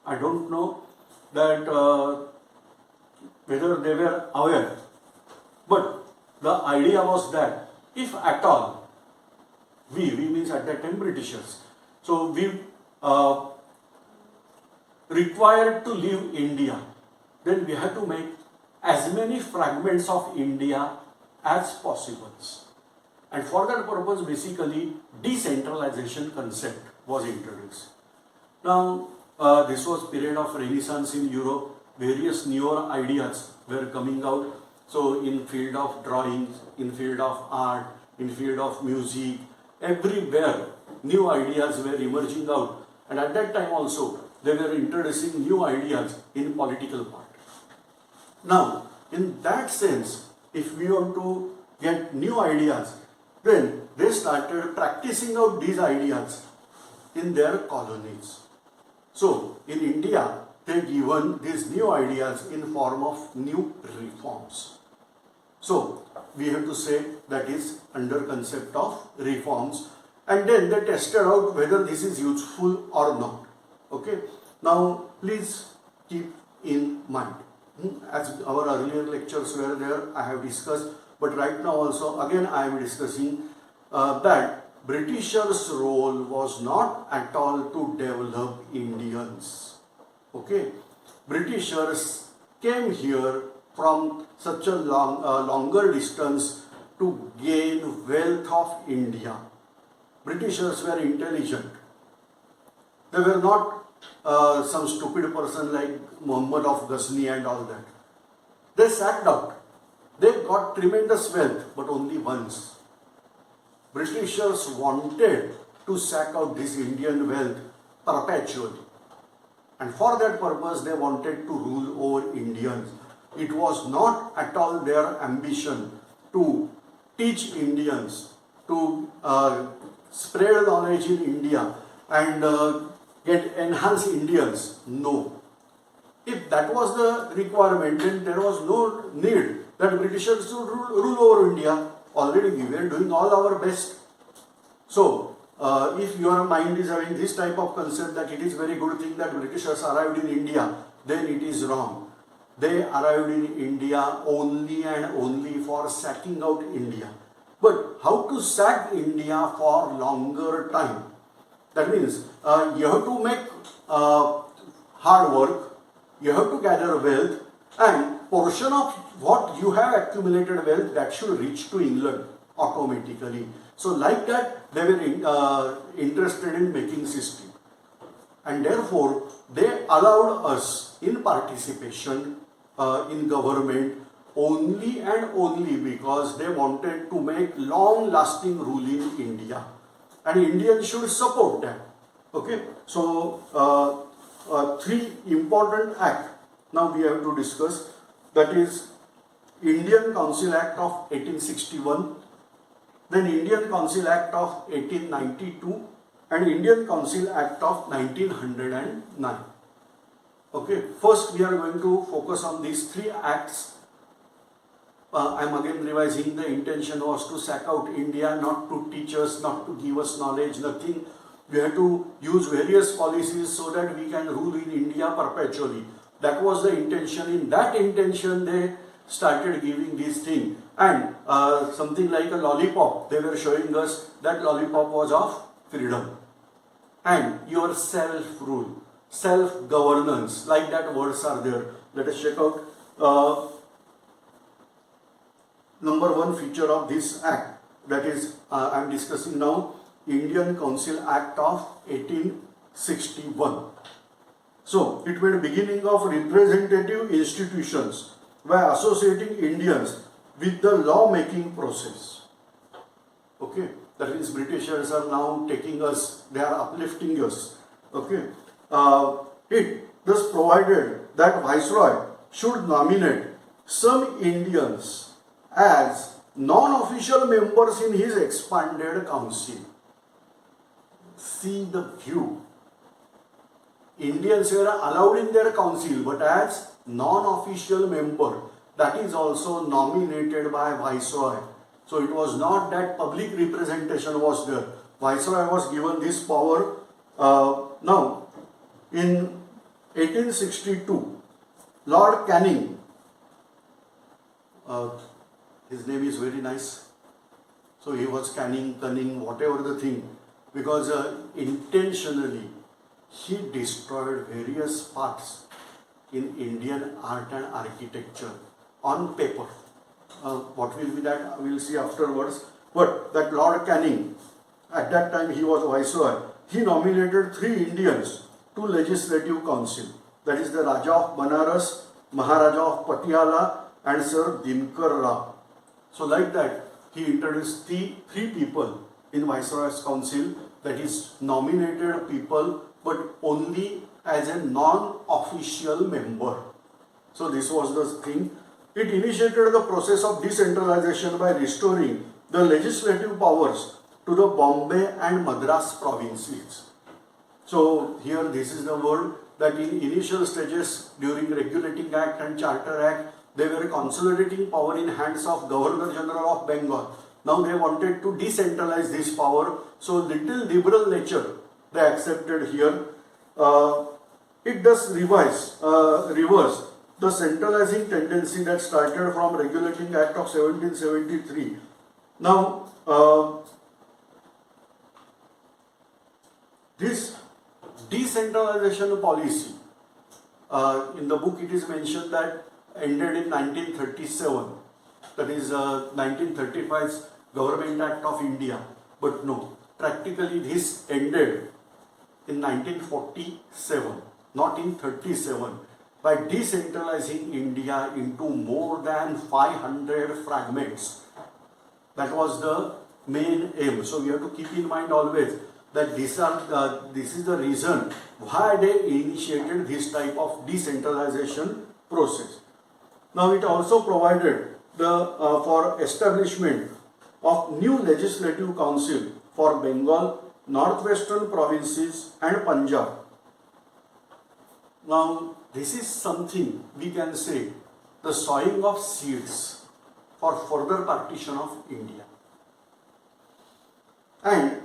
I don't know that whether they were aware, but the idea was that if at all, we means at that time Britishers, so we required to leave India, then we had to make as many fragments of India as possible. And for that purpose, basically, decentralization concept was introduced. Now, this was period of Renaissance in Europe. Various newer ideas were coming out. So, in field of drawings, in field of art, in field of music, everywhere new ideas were emerging out. And at that time also, they were introducing new ideas in political part. Now, in that sense, if we want to get new ideas, then they started practicing out these ideas in their colonies. So, in India, they given these new ideas in form of new reforms. So, we have to say that is under concept of reforms, and then they tested out whether this is useful or not. Okay. Now, please keep in mind, as our earlier lectures were there, I have discussed, but right now also again I am discussing that Britishers' role was not at all to develop Indians. Okay, Britishers came here from such a longer distance to gain wealth of India. Britishers were intelligent. They were not some stupid person like Muhammad of Ghazni and all that. They sacked out. They got tremendous wealth, but only once. Britishers wanted to sack out this Indian wealth perpetually. And for that purpose, they wanted to rule over Indians. It was not at all their ambition to teach Indians, to spread knowledge in India and enhance Indians. No. If that was the requirement, then there was no need that Britishers should rule over India. Already we were doing all our best. So, if your mind is having this type of concept that it is very good thing that Britishers arrived in India, then it is wrong. They arrived in India only and only for sacking out India. But how to sack India for longer time? That means you have to make hard work, you have to gather wealth, and portion of what you have accumulated wealth that should reach to England automatically. So like that they were interested in making system, and therefore they allowed us in participation in government only and only because they wanted to make long lasting rule in India, and Indians should support that. Okay, so three important acts now we have to discuss, that is Indian Council Act of 1861, then Indian Council Act of 1892 and Indian Council Act of 1909. Okay, first we are going to focus on these three acts. I am again revising, the intention was to sack out India, not to teach us, not to give us knowledge, nothing. We have to use various policies so that we can rule in India perpetually. That was the intention. In that intention they started giving this thing, and something like a lollipop, they were showing us that lollipop was of freedom and your self-rule, self-governance, like that words are there. Let us check out number one feature of this act, that is I am discussing now Indian Council Act of 1861. So it made beginning of representative institutions by associating Indians with the law making process. Okay, that means Britishers are now taking us, they are uplifting us. Okay, it thus provided that Viceroy should nominate some Indians as non-official members in his expanded council. See the view. Indians were allowed in their council, but as non-official member, that is also nominated by Viceroy. So it was not that public representation was there. Viceroy was given this power. Now, in 1862, Lord Canning, his name is very nice, so he was Canning, Cunning, whatever the thing, because intentionally he destroyed various parts in Indian art and architecture on paper. What will be that we will see afterwards. But that Lord Canning, at that time he was Viceroy, he nominated 3 Indians to Legislative Council. That is the Raja of Banaras, Maharaja of Patiala and Sir Dinkar Rao. So like that, he introduced 3 people in Viceroy's Council, that is nominated people but only as a non-official member. So this was the thing. It initiated the process of decentralization by restoring the legislative powers to the Bombay and Madras provinces. So here this is the word that in initial stages during Regulating Act and Charter Act, they were consolidating power in hands of Governor General of Bengal. Now they wanted to decentralize this power, so little liberal nature they accepted here. It does reverse the centralizing tendency that started from Regulating Act of 1773. Now, this decentralization policy, in the book it is mentioned that ended in 1937, that is 1935's Government Act of India, but no, practically this ended in 1947, not in 37, by decentralizing India into more than 500 fragments. That was the main aim. So we have to keep in mind always that this is the reason why they initiated this type of decentralization process. Now it also provided for establishment of new legislative council for Bengal, northwestern provinces and Punjab. Now this is something we can say the sowing of seeds for further partition of India. And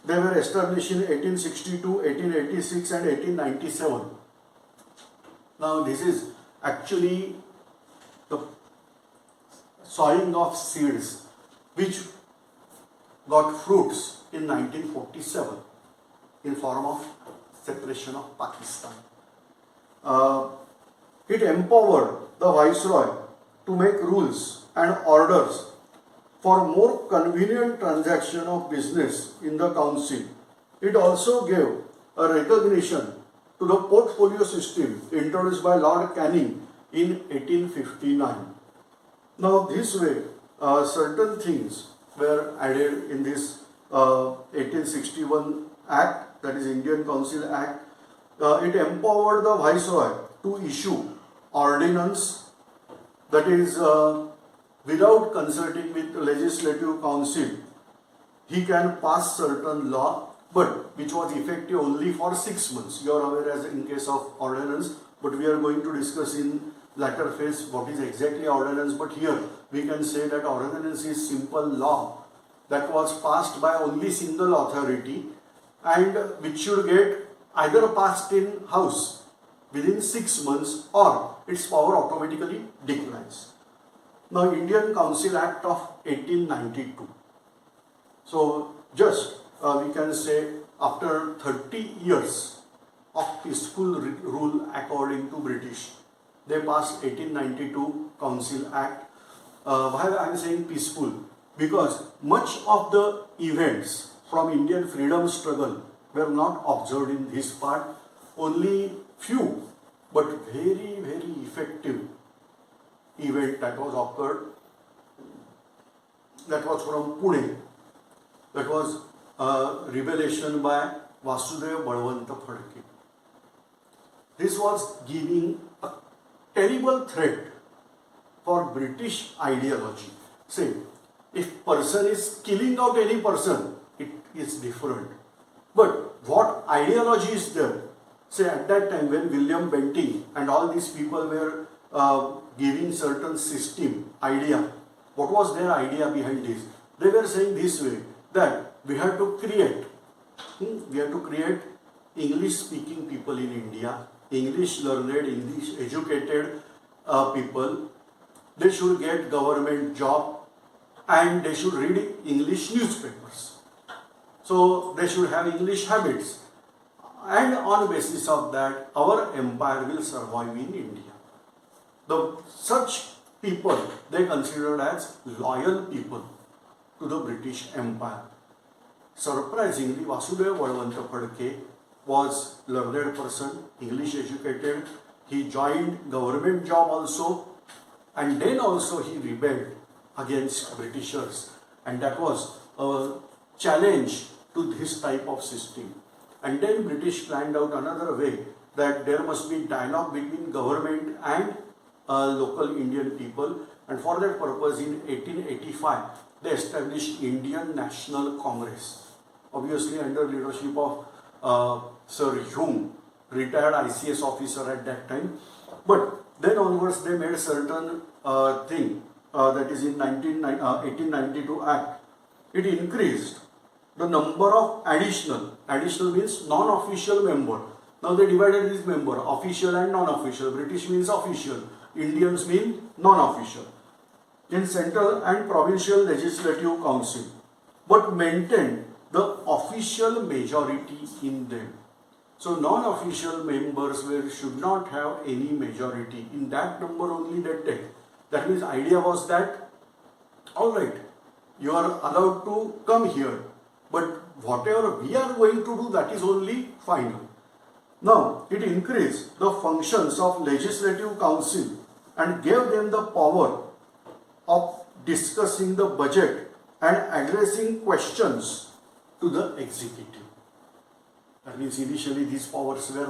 they were established in 1862, 1886 and 1897. Now this is actually the sowing of seeds which got fruits in 1947 in form of separation of Pakistan. It empowered the Viceroy to make rules and orders for more convenient transaction of business in the council. It also gave a recognition to the portfolio system introduced by Lord Canning in 1859. Now this way, certain things were added in this 1861 Act, that is Indian Council Act. It empowered the Viceroy to issue ordinance, that is without consulting with the Legislative Council. He can pass certain law, but which was effective only for 6 months. You are aware as in case of ordinance, but we are going to discuss in latter phase what is exactly ordinance. But here we can say that ordinance is simple law that was passed by only single authority and which should get either passed in house within 6 months or its power automatically declines. Now Indian Council Act of 1892. So just we can say after 30 years of peaceful rule according to British, they passed 1892 Council Act. Why I am saying peaceful? Because much of the events from Indian freedom struggle were not observed in this part. Only few, but very, very effective event that was occurred. That was from Pune. That was a revelation by Vasudeva Balwanta Phadke. This was giving a terrible threat for British ideology. Say, if person is killing out any person, it is different. But what ideology is there? Say at that time when William Bentinck and all these people were giving certain system, idea, what was their idea behind this? They were saying this way, that we have to create English speaking people in India, English learned, English educated people, they should get government job and they should read English newspapers. So they should have English habits. And on basis of that, our empire will survive in India. Such people, they considered as loyal people to the British Empire. Surprisingly, Vasudeva Valvanta Phadke was learned person, English educated. He joined government job also, and then also he rebelled against Britishers, and that was a challenge to this type of system. And then British planned out another way, that there must be dialogue between government and local Indian people, and for that purpose in 1885 they established Indian National Congress, obviously under leadership of Sir Hume, retired ICS officer at that time. But then onwards they made certain thing, that is in 1892 Act. It increased the number of additional means non-official member. Now they divided this member, official and non-official. British means official, Indians mean non-official, in central and provincial legislative council, but maintained the official majority in them. So non-official members should not have any majority. In that number only they take. That means idea was that, all right, you are allowed to come here, but whatever we are going to do, that is only final. Now, it increased the functions of legislative council and gave them the power of discussing the budget and addressing questions to the executive. That means initially these powers were